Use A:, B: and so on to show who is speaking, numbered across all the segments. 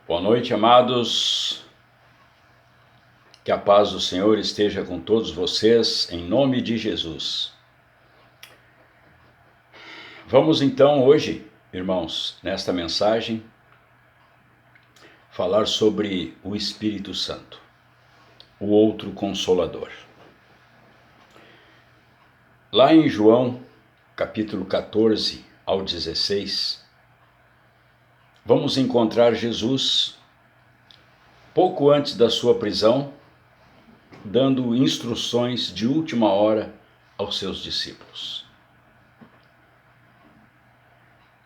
A: Boa noite, amados. Que a paz do Senhor esteja com todos vocês, em nome de Jesus. Vamos então hoje, irmãos, nesta mensagem, falar sobre o Espírito Santo, o outro Consolador. Lá em João, capítulo 14 ao 16, vamos encontrar Jesus, pouco antes da sua prisão, dando instruções de última hora aos seus discípulos.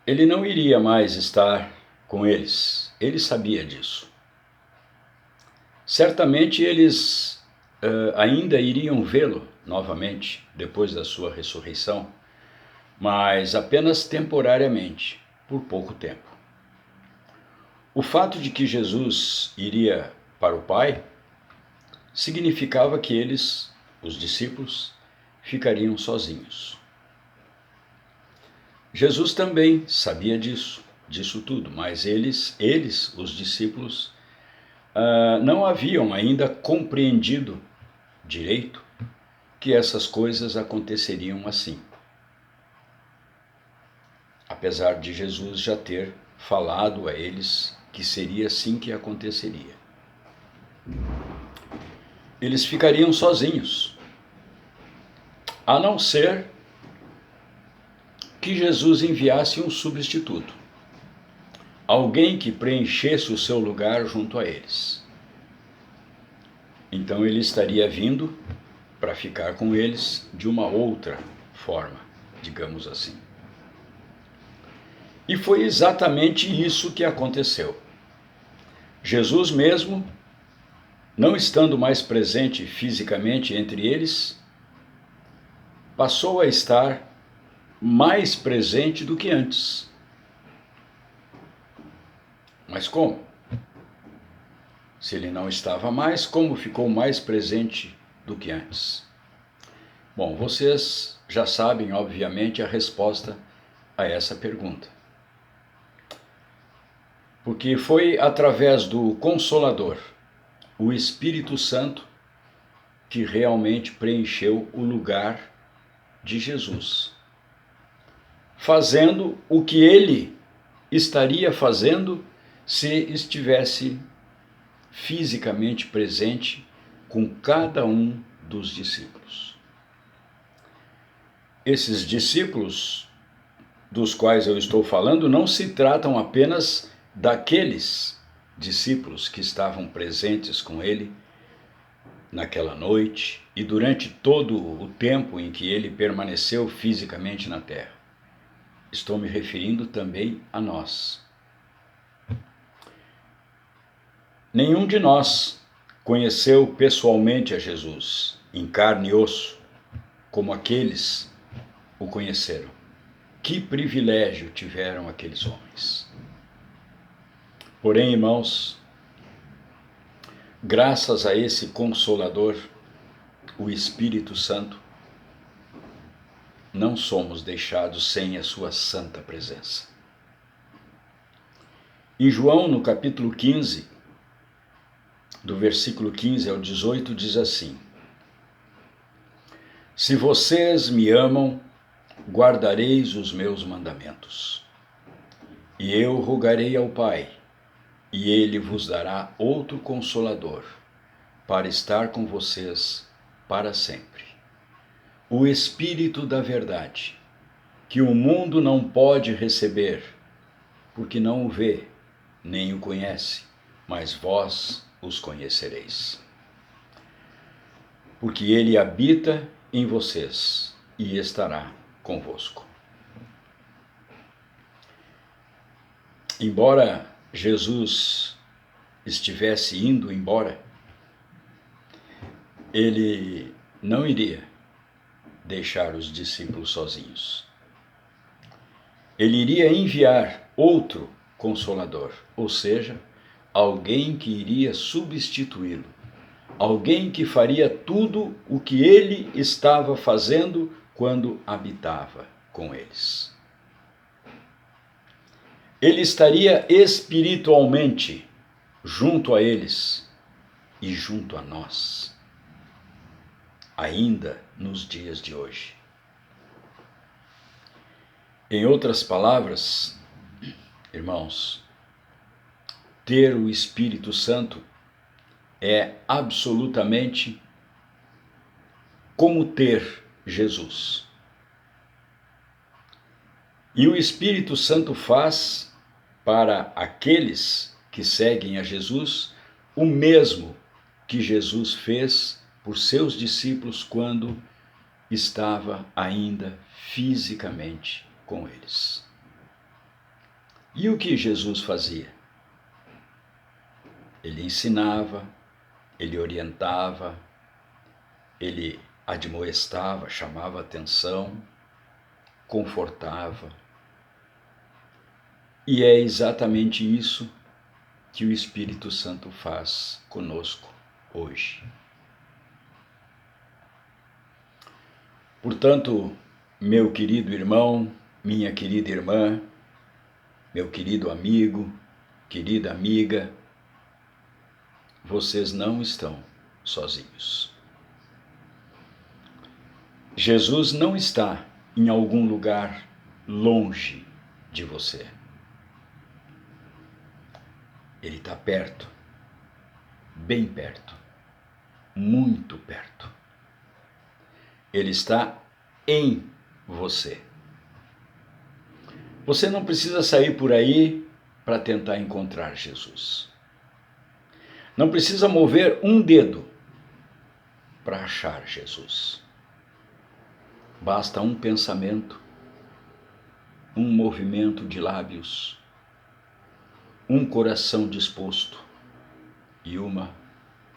A: Ele não iria mais estar com eles, ele sabia disso. Certamente eles ainda iriam vê-lo novamente depois da sua ressurreição, mas apenas temporariamente, por pouco tempo. O fato de que Jesus iria para o Pai significava que eles, os discípulos, ficariam sozinhos. Jesus também sabia disso tudo, mas eles, os discípulos, não haviam ainda compreendido direito que essas coisas aconteceriam assim. Apesar de Jesus já ter falado a eles que seria assim que aconteceria. Eles ficariam sozinhos, a não ser que Jesus enviasse um substituto, alguém que preenchesse o seu lugar junto a eles. Então ele estaria vindo para ficar com eles de uma outra forma, digamos assim. E foi exatamente isso que aconteceu. Jesus mesmo, não estando mais presente fisicamente entre eles, passou a estar mais presente do que antes. Mas como? Se ele não estava mais, como ficou mais presente do que antes? Bom, vocês já sabem, obviamente, a resposta a essa pergunta. Porque foi através do Consolador, o Espírito Santo, que realmente preencheu o lugar de Jesus, fazendo o que ele estaria fazendo se estivesse fisicamente presente com cada um dos discípulos. Esses discípulos dos quais eu estou falando não se tratam apenas daqueles discípulos que estavam presentes com ele naquela noite e durante todo o tempo em que ele permaneceu fisicamente na terra. Estou me referindo também a nós. Nenhum de nós conheceu pessoalmente a Jesus, em carne e osso, como aqueles o conheceram. Que privilégio tiveram aqueles homens. Porém, irmãos, graças a esse Consolador, o Espírito Santo, não somos deixados sem a sua santa presença. Em João, no capítulo 15, do versículo 15 ao 18, diz assim: Se vocês me amam, guardareis os meus mandamentos. E eu rogarei ao Pai, e ele vos dará outro Consolador, para estar com vocês para sempre. O Espírito da verdade, que o mundo não pode receber, porque não o vê, nem o conhece, mas vós os conhecereis. Porque ele habita em vocês e estará convosco. Embora Jesus estivesse indo embora, ele não iria deixar os discípulos sozinhos. Ele iria enviar outro Consolador, ou seja, alguém que iria substituí-lo, alguém que faria tudo o que ele estava fazendo quando habitava com eles. Ele estaria espiritualmente junto a eles e junto a nós, ainda nos dias de hoje. Em outras palavras, irmãos, ter o Espírito Santo é absolutamente como ter Jesus. E o Espírito Santo faz para aqueles que seguem a Jesus o mesmo que Jesus fez por seus discípulos quando estava ainda fisicamente com eles. E o que Jesus fazia? Ele ensinava, ele orientava, ele admoestava, chamava atenção, confortava. E é exatamente isso que o Espírito Santo faz conosco hoje. Portanto, meu querido irmão, minha querida irmã, meu querido amigo, querida amiga, vocês não estão sozinhos. Jesus não está em algum lugar longe de você. Ele está perto, bem perto, muito perto. Ele está em você. Você não precisa sair por aí para tentar encontrar Jesus. Não precisa mover um dedo para achar Jesus. Basta um pensamento, um movimento de lábios, um coração disposto e uma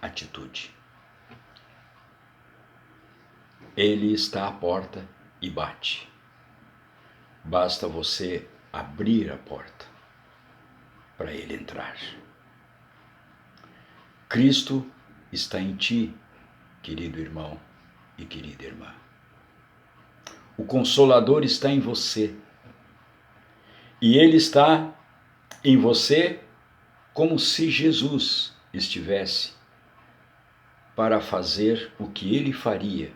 A: atitude. Ele está à porta e bate. Basta você abrir a porta para ele entrar. Cristo está em ti, querido irmão e querida irmã. O Consolador está em você. E ele está em você como se Jesus estivesse para fazer o que ele faria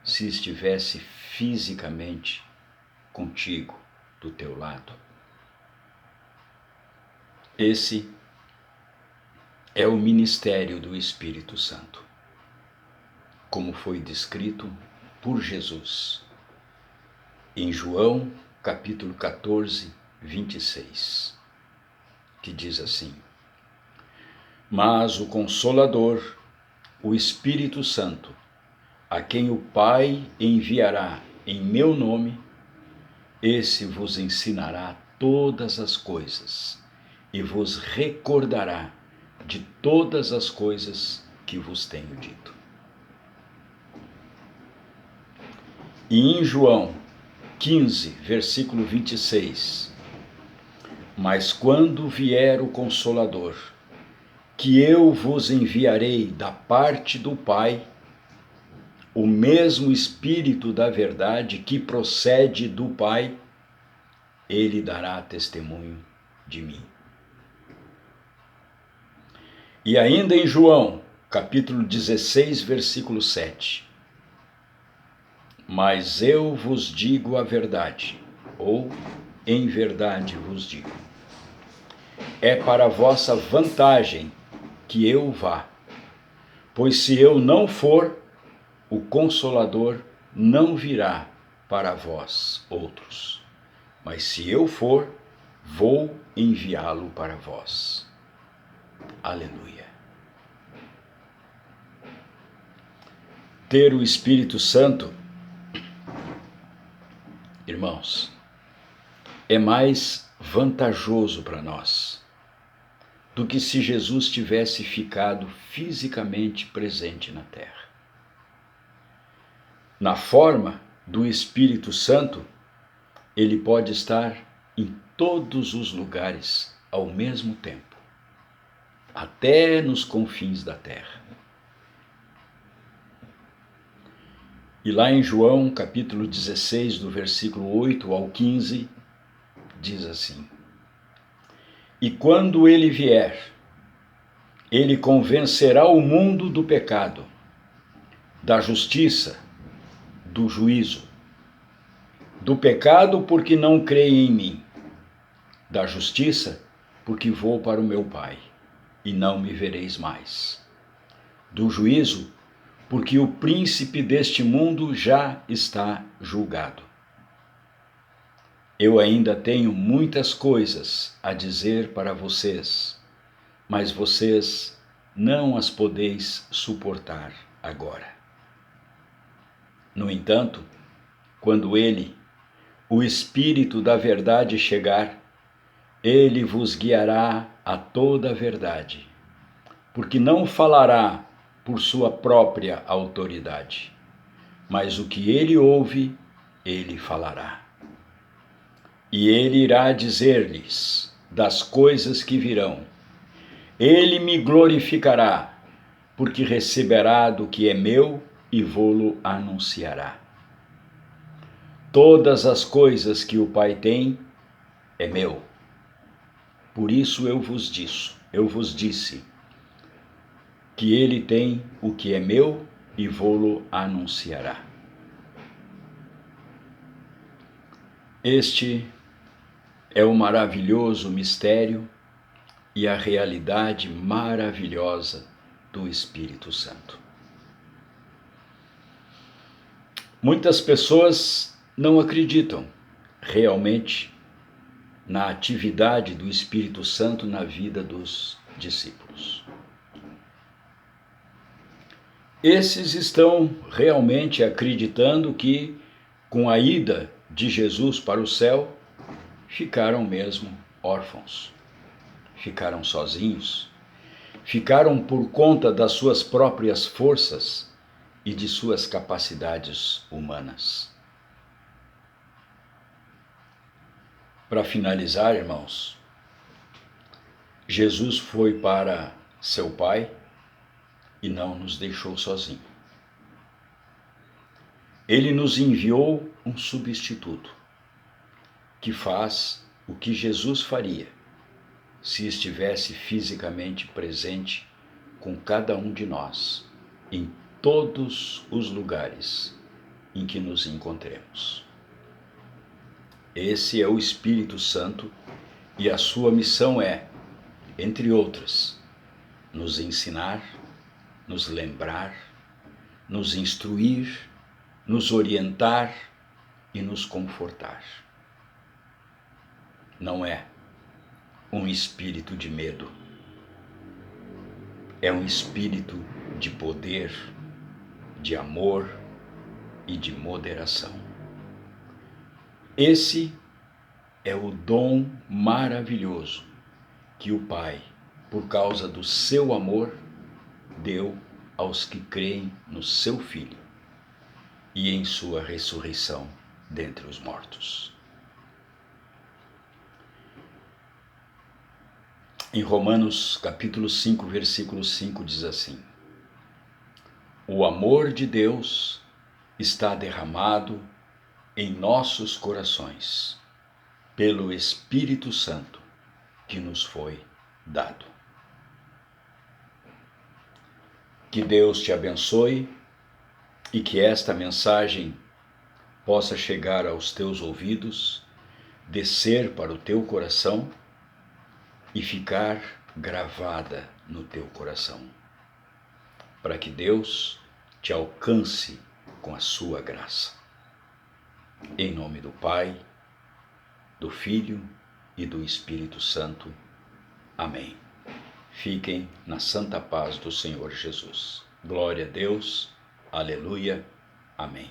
A: se estivesse fisicamente contigo, do teu lado. Esse é o ministério do Espírito Santo, como foi descrito por Jesus em João capítulo 14, 26, que diz assim: Mas o Consolador, o Espírito Santo, a quem o Pai enviará em meu nome, esse vos ensinará todas as coisas e vos recordará de todas as coisas que vos tenho dito. E em João 15, versículo 26, Mas quando vier o Consolador, que eu vos enviarei da parte do Pai, o mesmo Espírito da verdade que procede do Pai, ele dará testemunho de mim. E ainda em João, capítulo 16, versículo 7, Mas eu vos digo a verdade, ou em verdade vos digo, é para vossa vantagem que eu vá, pois se eu não for, o Consolador não virá para vós outros, mas se eu for, vou enviá-lo para vós. Aleluia. Ter o Espírito Santo, irmãos, é mais vantajoso para nós do que se Jesus tivesse ficado fisicamente presente na terra. Na forma do Espírito Santo, ele pode estar em todos os lugares ao mesmo tempo, até nos confins da terra. E lá em João, capítulo 16, do versículo 8 ao 15, diz assim: E quando ele vier, Ele convencerá o mundo do pecado, da justiça, do juízo. Do pecado, porque não creem em mim. Da justiça, porque vou para o meu Pai, e não me vereis mais. Do juízo, porque o príncipe deste mundo já está julgado. Eu ainda tenho muitas coisas a dizer para vocês, mas vocês não as podeis suportar agora. No entanto, quando ele, o Espírito da verdade, chegar, ele vos guiará a toda a verdade, porque não falará por sua própria autoridade, mas o que ele ouve, ele falará. E ele irá dizer-lhes das coisas que virão. Ele me glorificará, porque receberá do que é meu e vô-lo anunciará. Todas as coisas que o Pai tem é meu. Por isso eu vos disse, que ele tem o que é meu e vô-lo anunciará. Este é o maravilhoso mistério e a realidade maravilhosa do Espírito Santo. Muitas pessoas não acreditam realmente na atividade do Espírito Santo na vida dos discípulos. Esses estão realmente acreditando que, com a ida de Jesus para o céu, ficaram mesmo órfãos, ficaram sozinhos, ficaram por conta das suas próprias forças e de suas capacidades humanas. Para finalizar, irmãos, Jesus foi para seu Pai e não nos deixou sozinhos. Ele nos enviou um substituto que faz o que Jesus faria se estivesse fisicamente presente com cada um de nós, em todos os lugares em que nos encontremos. Esse é o Espírito Santo e a sua missão é, entre outras, nos ensinar, nos lembrar, nos instruir, nos orientar e nos confortar. Não é um espírito de medo, é um espírito de poder, de amor e de moderação. Esse é o dom maravilhoso que o Pai, por causa do seu amor, deu aos que creem no seu Filho e em sua ressurreição dentre os mortos. Em Romanos capítulo 5, versículo 5 diz assim: o amor de Deus está derramado em nossos corações pelo Espírito Santo que nos foi dado. Que Deus te abençoe e que esta mensagem possa chegar aos teus ouvidos, descer para o teu coração e ficar gravada no teu coração, para que Deus te alcance com a sua graça. Em nome do Pai, do Filho e do Espírito Santo. Amém. Fiquem na santa paz do Senhor Jesus. Glória a Deus. Aleluia. Amém.